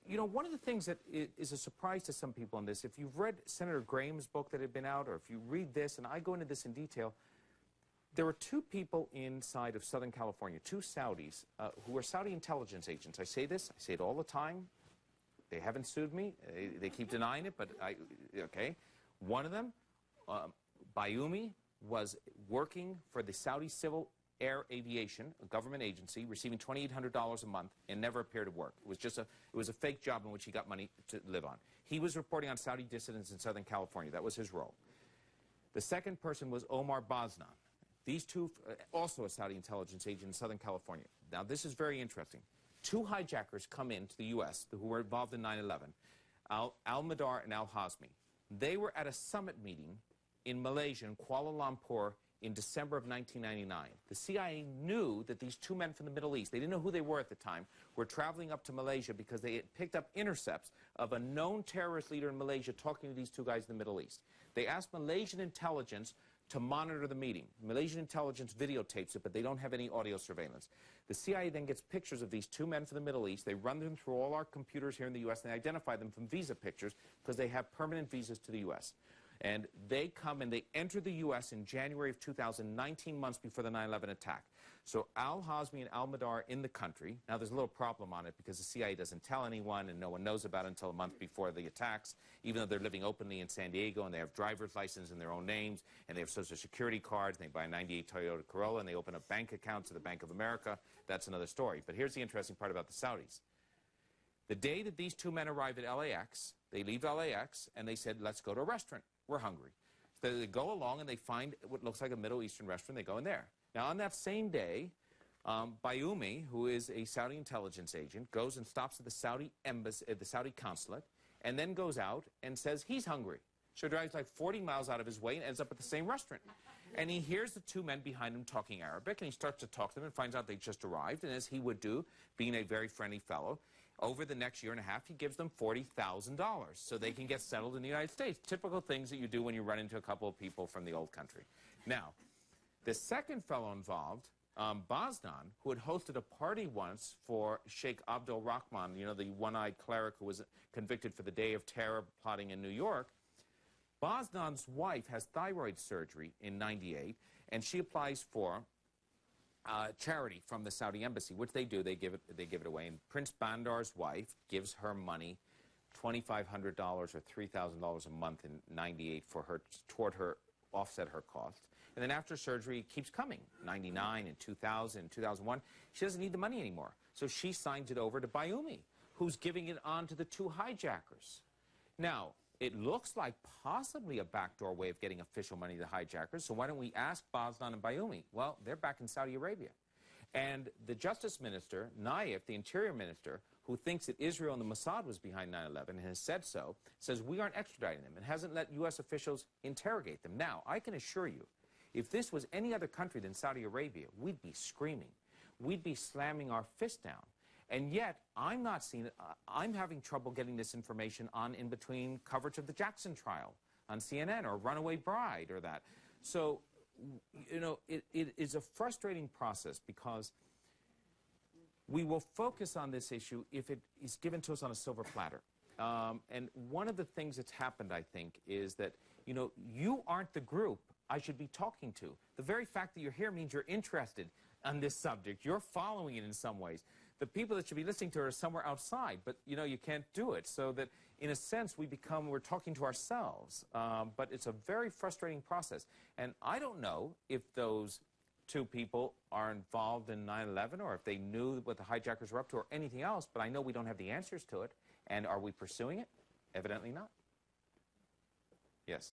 You know, one of the things that is a surprise to some people in this, if you've read Senator Graham's book that had been out, or if you read this, and I go into this in detail, there were two people inside of Southern California, two Saudis, who were Saudi intelligence agents. I say this, I say it all the time. They haven't sued me. They keep denying it, but okay. One of them, Bayoumi, was working for the Saudi Civil Air Aviation, a government agency, receiving $2,800 a month and never appeared at work. It was a fake job in which he got money to live on. He was reporting on Saudi dissidents in Southern California. That was his role. The second person was Omar Baznan. These two, also a Saudi intelligence agent in Southern California. Now, this is very interesting. Two hijackers come into the U.S. who were involved in 9/11, al-Mihdhar and al-Hazmi. They were at a summit meeting in Malaysia, in Kuala Lumpur, in December of 1999. The CIA knew that these two men from the Middle East, they didn't know who they were at the time, were traveling up to Malaysia because they had picked up intercepts of a known terrorist leader in Malaysia talking to these two guys in the Middle East. They asked Malaysian intelligence to monitor the meeting. Malaysian intelligence videotapes it, but they don't have any audio surveillance. The CIA then gets pictures of these two men from the Middle East. They run them through all our computers here in the U.S., and they identify them from visa pictures because they have permanent visas to the U.S. And they come and they enter the U.S. in January of 2019, months before the 9/11 attack. So al-Hazmi and al-Mihdhar are in the country. Now, there's a little problem on it because the CIA doesn't tell anyone and no one knows about it until a month before the attacks, even though they're living openly in San Diego and they have driver's license in their own names and they have Social Security cards and they buy a 98 Toyota Corolla and they open up bank accounts at the Bank of America. That's another story. But here's the interesting part about the Saudis. The day that these two men arrive at LAX, they leave LAX and they said, let's go to a restaurant. We're hungry. So they go along and they find what looks like a Middle Eastern restaurant. They go in there. Now, on that same day, Bayoumi, who is a Saudi intelligence agent, goes and stops at the Saudi embassy, at the Saudi consulate, and then goes out and says he's hungry. So he drives like 40 miles out of his way and ends up at the same restaurant. And he hears the two men behind him talking Arabic, and he starts to talk to them and finds out they just arrived. And as he would do, being a very friendly fellow, over the next year and a half, he gives them $40,000 so they can get settled in the United States. Typical things that you do when you run into a couple of people from the old country. Now, the second fellow involved, Baznan, who had hosted a party once for Sheikh Abdul Rahman, you know, the one-eyed cleric who was convicted for the Day of Terror plotting in New York, Baznan's wife has thyroid surgery in '98, and she applies for charity from the Saudi embassy, which they do. They give it away. And Prince Bandar's wife gives her money, $2,500 or $3,000 a month in '98 for her, toward her, offset her costs. And then after surgery, it keeps coming. '99 and 2000 and 2001. She doesn't need the money anymore. So she signs it over to Bayoumi, who's giving it on to the two hijackers. Now, it looks like possibly a backdoor way of getting official money to the hijackers, so why don't we ask Baznan and Bayoumi? Well, they're back in Saudi Arabia. And the Justice Minister, Naif, the Interior Minister, who thinks that Israel and the Mossad was behind 9/11 and has said so, says we aren't extraditing them and hasn't let U.S. officials interrogate them. Now, I can assure you, if this was any other country than Saudi Arabia, we'd be screaming. We'd be slamming our fist down. And yet, I'm not seeing it. I'm having trouble getting this information on in between coverage of the Jackson trial on CNN or Runaway Bride or that. So, you know, it is a frustrating process because we will focus on this issue if it is given to us on a silver platter. And one of the things that's happened, I think, is that, you know, you aren't the group I should be talking to. The very fact that you're here means you're interested on this subject. You're following it in some ways. The people that should be listening to it are somewhere outside, but, you know, you can't do it. So that, in a sense, we're talking to ourselves. But it's a very frustrating process. And I don't know if those two people are involved in 9/11 or if they knew what the hijackers were up to or anything else, but I know we don't have the answers to it. And are we pursuing it? Evidently not. Yes.